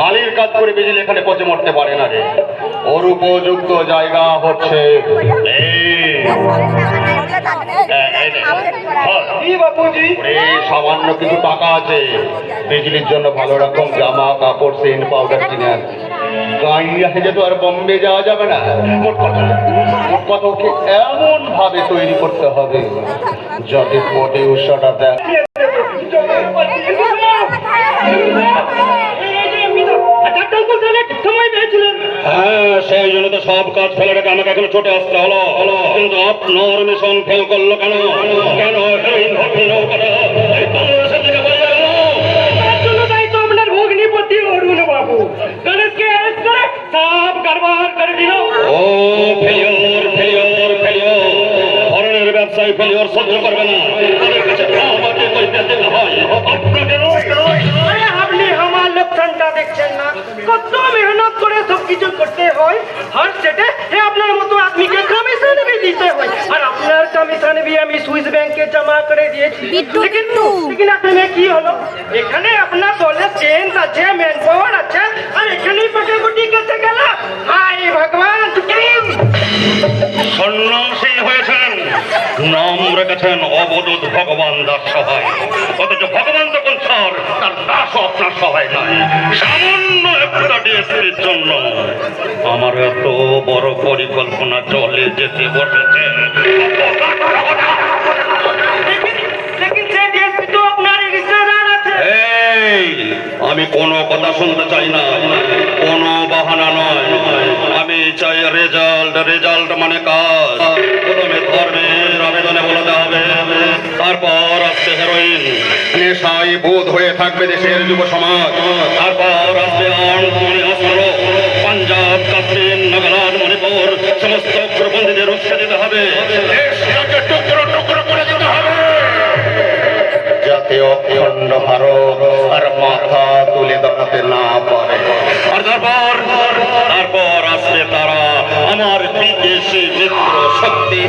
মালির কাজ করে বেজিল এখানে পচে মরতে পারে না রে। ওর উপযুক্ত জায়গা হচ্ছে সামান্য কিছু টাকা আছে, বিজলির জন্য ভালো রকম জামা কাপড় সেন্ট পাউডার কিনে আনছি। গাড়িয়া হেঁটে তো আর বম্বে যাওয়া যাবে না। মোট কথা ওকে এমন ভাবে তৈরি করতে হবে যাতে পটে উৎসাহটা দেয়। হ্যাঁ, সেই জন্য তো সব কাজ ফেলে রেখে আমাকে এখনো ছুটে আসতে হলো। কিন্তু আপনার মিশন ফেল করলো কেন? কেন আপনার ভগ্নিপতি অরুণ বাবু গণেশকে অ্যারেস্ট করে সব কারবার করে দিল। ও ফেলিওর ফেলিওর ফেলিওর, ধরনের ব্যবসায়ী ফেলিওর সহ্য করবে না। তাদের কাছে আমাকে কইতে দিতে হয়, আপনাকে নয়। আপনি আমার লোকসানটা দেখছেন না? কত মেহনত করে সবকিছু করতে হয়, আর সেটা আপনার মতো আদমিকে কমিশন भी দিতে হয়। আর আপনার কমিশন भी আমি সুইস ব্যাংকে জমা করে দিয়েছি। लेकिन আপনার কি হলো? এখানে আপনার দলের চেঞ্জ আছে, ম্যান পাওয়ার আছে, আর এখানেই পটাপটি কেটে গেল। হায় ভগবান, সন্ন্যাসী হয়েছেন, নাম রেখেছেন অবধূত ভগবান দাস সহায়। অথচ ভগবান যখন স্যার, তার দাসও আপনার সহায় নয়। সামান্য একটা ডিএসপির জন্য আমার এত বড় পরিকল্পনা চলে যেতে বসেছে। আমি কোনো কথা শুনতে চাই না, কোনো বাহানা নয়। আমি চাই রেজাল্ট। রেজাল্ট মানে কাজ। প্রথমে ধর্মের আবেদনে বলাতে হবে, তারপর আসবে হেরোইন, নেশায় বোধ হয়ে থাকবে দেশের যুব সমাজ। তারপর আসবে অস্ত্র। পাঞ্জাব, কাশ্মীর, নাগাল্যান্ড, মণিপুর সমস্ত অগ্রপন্থীদের উৎসাহ দিতে হবে, টুকরো টুকরো করে দিতে হবে, যাতে অখণ্ড ভারত আর মাথা তুলে দাঁড়াতে না পারে। আর তারপর আসবে তারা, আমার বিদেশি মিত্র শক্তি।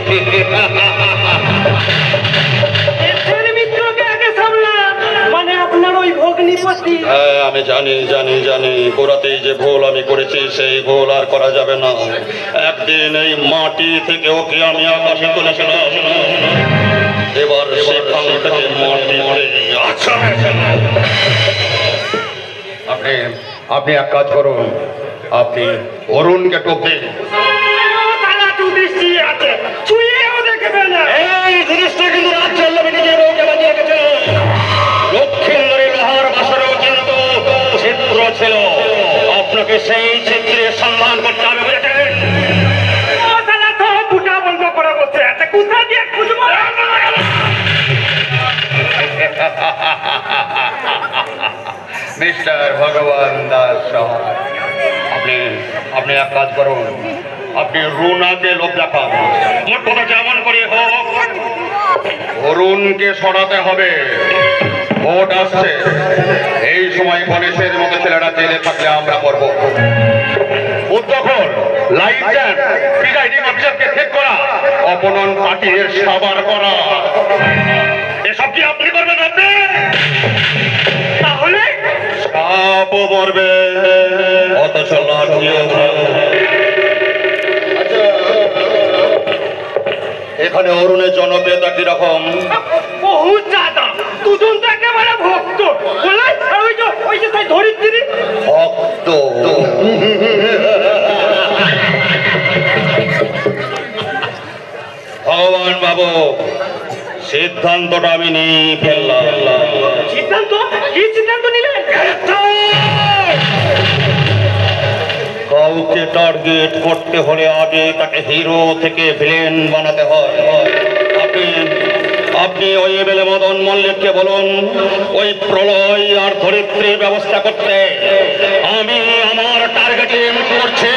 হ্যাঁ, আমি জানি গোড়াতেই যে ভুল আমি করেছি, সেই ভুল আর করা যাবে না। একদিন এই মাটি থেকে ওকে আমি আকাশে তুলেছিলাম, এবার সেখান থেকে মাটি আপনি এক কাজ করুন, আপনি অরুণকে টোপ দিন। এই জিনিসটা কিন্তু লক্ষ্মীন্দরী লোহার বাসরেও কিন্তু চিত্র ছিল। আপনাকে সেই চিত্রের সম্মান করতে হবে, বুঝেছেন? বন্ধ করে বসে আছে, কোথা দিয়ে খুঁজবো? মিস্টার ভগবান দাস সহায়, আপনি এক কাজ করুন, আপনি রুনাকে লোক দেখান। মোট কথা যেমন করে হোক অরুণকে সরাতে হবে। ভোট আসছে, এই সময় গণেশের মতো ছেলেরা জেলে থাকলে আমরা করব উদ্যোগন, লাইট জ্যাম, প্রিসাইডিং অফিসারকে ঠিক করা, অপনয়ন পার্টির সাবার করা। এসব কি আপনি করবেন? আপনি তাহলে সাপও মরবে, অথচ লাঠিও। আচ্ছা, এখানে অরুণের জনপ্রিয়তা কিরকম? বহু জাদা। দুজন তো একেবারে ভক্ত, ওই যে তাই ধরিত্রী ভক্ত। ভগবান বাবু, সিদ্ধান্তটা আমি নিয়ে ফেললাম। সিদ্ধান্ত? কি সিদ্ধান্ত নিলেন? কাউকে টার্গেট করতে হলে আগে তাকে হিরো থেকে ভিলেন বানাতে হয়। আপনি ওই এমএলএ মদন মল্লিককে বলুন ওই প্রলয় আর ধরিত্রীর ব্যবস্থা করতে। আমি আমার টার্গেটে করছি।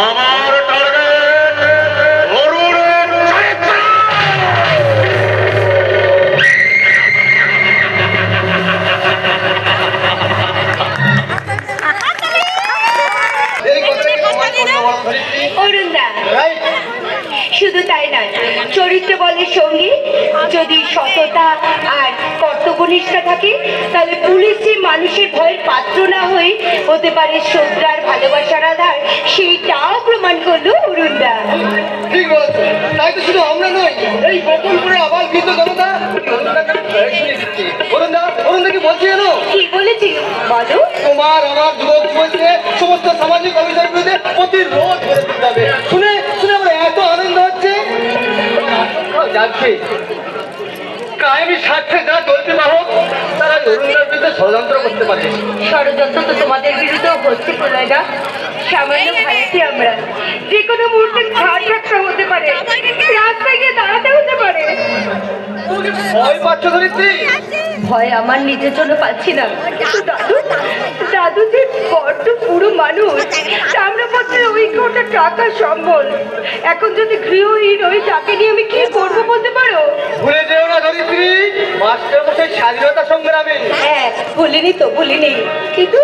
আমার টার্গেট অরুণের চরিত্র। শুধু তাই নয়, চরিত্র বলের সঙ্গে যদি সততা আর কর্তব্যনিষ্ঠা থাকে তাহলে পুলিশই মানুষের ভয়ের হতে পারে শূদ্রার ভালোবাসার আধার, সেইটাও প্রমাণ করলো অরুণদা। ঠিক বলছো, তাই তো শুধু আমরা নই, এই গোকুলপুরের আবাল বৃদ্ধ জনতা অরুণদা কি বলছি জানো? কি বলেছি বলো? তোমার আমার যুবক বলছে সমস্ত সামাজিক অভিযোগের বিরুদ্ধে প্রতিরোধ করে দিতে হবে। শুনে শুনে আমার এত আনন্দ হচ্ছে। যাচ্ছে কায়েমি স্বার্থে যারা চলতে বাহক, তারা অরুণদার বিরুদ্ধে ষড়যন্ত্র করতে পারে। ষড়যন্ত্র তো তোমাদের বিরুদ্ধে হচ্ছে প্রলয়দা। সামান্য ভাইছি আমরা, যে কোনো মুহূর্তে ঘাট ধাক্কা হতে পারে, রাস্তায় গিয়ে দাঁড়াতে হতে পারে। ভয় পাচ্ছ ধরিত্রী? ভয় আমার নিজের জন্য পাচ্ছি না, দাদু দাদু যে বড্ড পুরো মানুষ, তাম্রপত্রের ওই কোটা টাকা সম্বল, এখন যদি গৃহহীন ওই তাকে নিয়ে আমি কি করবো বলতে পারো? ভুলে যেও না ধরিত্রী, মাস্টার মশাই স্বাধীনতা সংগ্রামে। হ্যাঁ, ভুলিনি তো ভুলিনি, কিন্তু